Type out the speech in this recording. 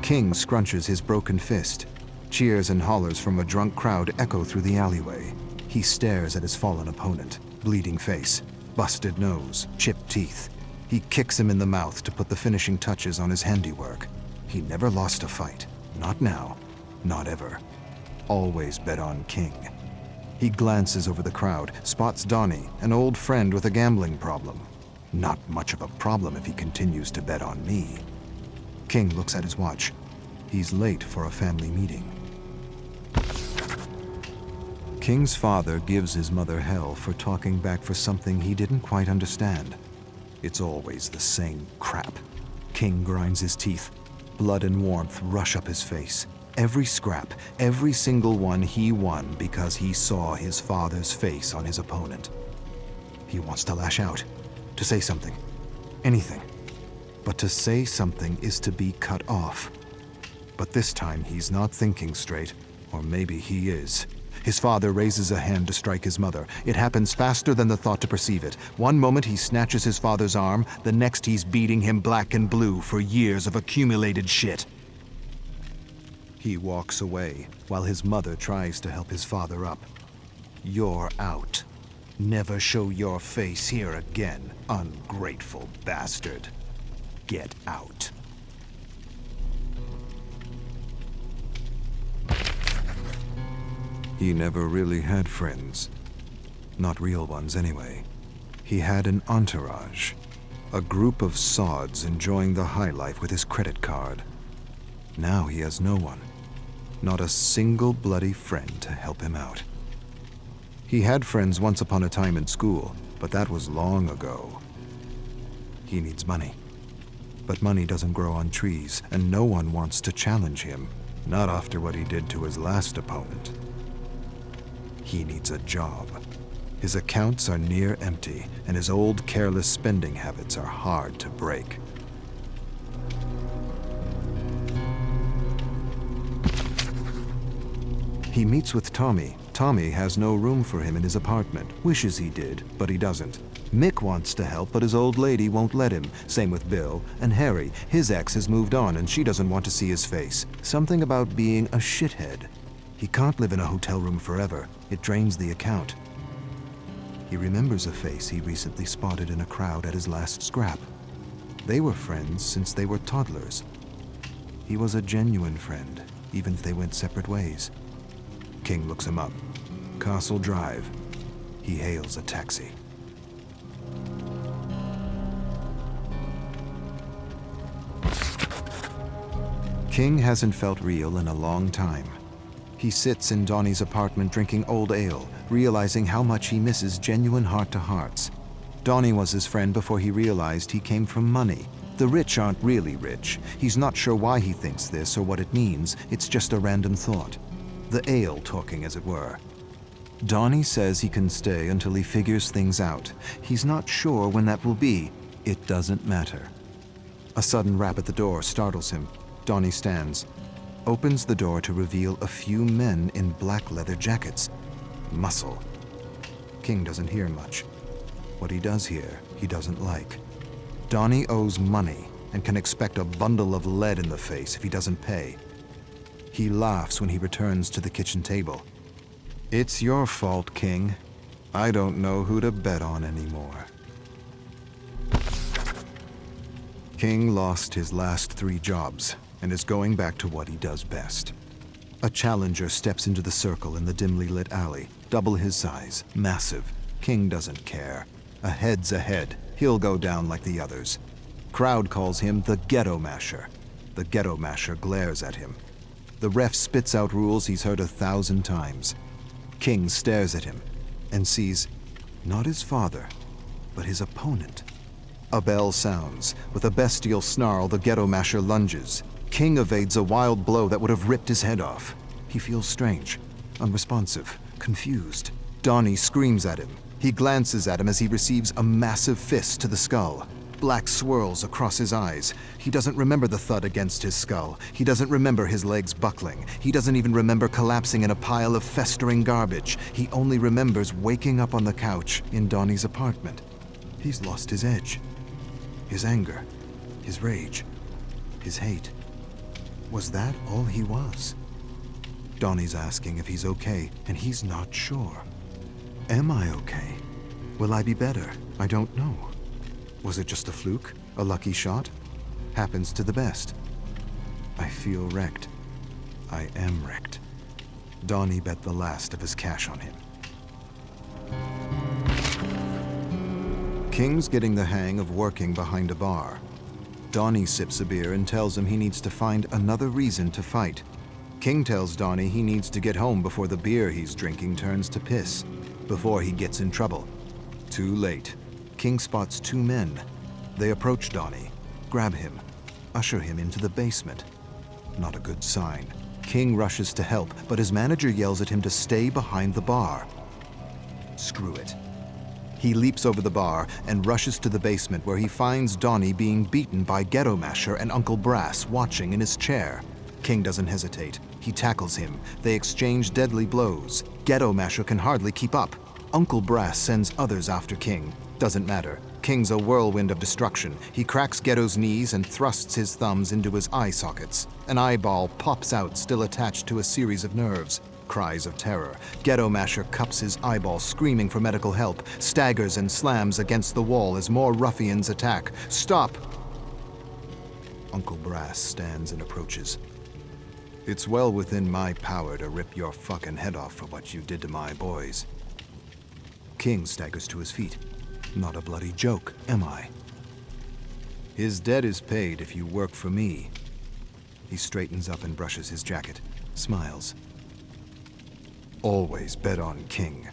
King scrunches his broken fist. Cheers and hollers from a drunk crowd echo through the alleyway. He stares at his fallen opponent, bleeding face, busted nose, chipped teeth. He kicks him in the mouth to put the finishing touches on his handiwork. He never lost a fight. Not now. Not ever. Always bet on King. He glances over the crowd, spots Donnie, an old friend with a gambling problem. Not much of a problem if he continues to bet on me. King looks at his watch. He's late for a family meeting. King's father gives his mother hell for talking back for something he didn't quite understand. It's always the same crap. King grinds his teeth. Blood and warmth rush up his face. Every scrap, every single one he won because he saw his father's face on his opponent. He wants to lash out, to say something, anything. But to say something is to be cut off. But this time he's not thinking straight, or maybe he is. His father raises a hand to strike his mother. It happens faster than the thought to perceive it. One moment he snatches his father's arm, the next he's beating him black and blue for years of accumulated shit. He walks away while his mother tries to help his father up. You're out. Never show your face here again, ungrateful bastard. Get out. He never really had friends. Not real ones, anyway. He had an entourage. A group of sods enjoying the high life with his credit card. Now he has no one. Not a single bloody friend to help him out. He had friends once upon a time in school, but that was long ago. He needs money. But money doesn't grow on trees, and no one wants to challenge him. Not after what he did to his last opponent. He needs a job. His accounts are near empty, and his old careless spending habits are hard to break. He meets with Tommy. Tommy has no room for him in his apartment. Wishes he did, but he doesn't. Mick wants to help, but his old lady won't let him. Same with Bill. And Harry, his ex has moved on and she doesn't want to see his face. Something about being a shithead. He can't live in a hotel room forever. It drains the account. He remembers a face he recently spotted in a crowd at his last scrap. They were friends since they were toddlers. He was a genuine friend, even if they went separate ways. King looks him up. Castle Drive. He hails a taxi. King hasn't felt real in a long time. He sits in Donnie's apartment drinking old ale, realizing how much he misses genuine heart-to-hearts. Donnie was his friend before he realized he came from money. The rich aren't really rich. He's not sure why he thinks this or what it means. It's just a random thought. The ale talking, as it were. Donnie says he can stay until he figures things out. He's not sure when that will be. It doesn't matter. A sudden rap at the door startles him. Donnie stands, opens the door to reveal a few men in black leather jackets. Muscle. King doesn't hear much. What he does hear, he doesn't like. Donnie owes money and can expect a bundle of lead in the face if he doesn't pay. He laughs when he returns to the kitchen table. It's your fault, King. I don't know who to bet on anymore. King lost his last 3 jobs and is going back to what he does best. A challenger steps into the circle in the dimly lit alley, double his size, massive. King doesn't care. A head's a head. He'll go down like the others. Crowd calls him the Ghetto Masher. The Ghetto Masher glares at him. The ref spits out rules he's heard 1,000 times. King stares at him and sees not his father, but his opponent. A bell sounds. With a bestial snarl, the Ghetto Masher lunges. King evades a wild blow that would have ripped his head off. He feels strange, unresponsive, confused. Donnie screams at him. He glances at him as he receives a massive fist to the skull. Black swirls across his eyes. He doesn't remember the thud against his skull. He doesn't remember his legs buckling. He doesn't even remember collapsing in a pile of festering garbage. He only remembers waking up on the couch in Donnie's apartment. He's lost his edge. His anger. His rage. His hate. Was that all he was? Donnie's asking if he's okay, and he's not sure. Am I okay? Will I be better? I don't know. Was it just a fluke? A lucky shot? Happens to the best. I feel wrecked. I am wrecked. Donnie bet the last of his cash on him. King's getting the hang of working behind a bar. Donnie sips a beer and tells him he needs to find another reason to fight. King tells Donnie he needs to get home before the beer he's drinking turns to piss, before he gets in trouble. Too late. King spots two men. They approach Donnie, grab him, usher him into the basement. Not a good sign. King rushes to help, but his manager yells at him to stay behind the bar. Screw it. He leaps over the bar and rushes to the basement where he finds Donnie being beaten by Ghetto Masher and Uncle Brass watching in his chair. King doesn't hesitate. He tackles him. They exchange deadly blows. Ghetto Masher can hardly keep up. Uncle Brass sends others after King. Doesn't matter. King's a whirlwind of destruction. He cracks Ghetto's knees and thrusts his thumbs into his eye sockets. An eyeball pops out, still attached to a series of nerves. Cries of terror. Ghetto Masher cups his eyeball, screaming for medical help, staggers and slams against the wall as more ruffians attack. Stop! Uncle Brass stands and approaches. It's well within my power to rip your fucking head off for what you did to my boys. King staggers to his feet. Not a bloody joke, am I? His debt is paid if you work for me. He straightens up and brushes his jacket, smiles. Always bet on King.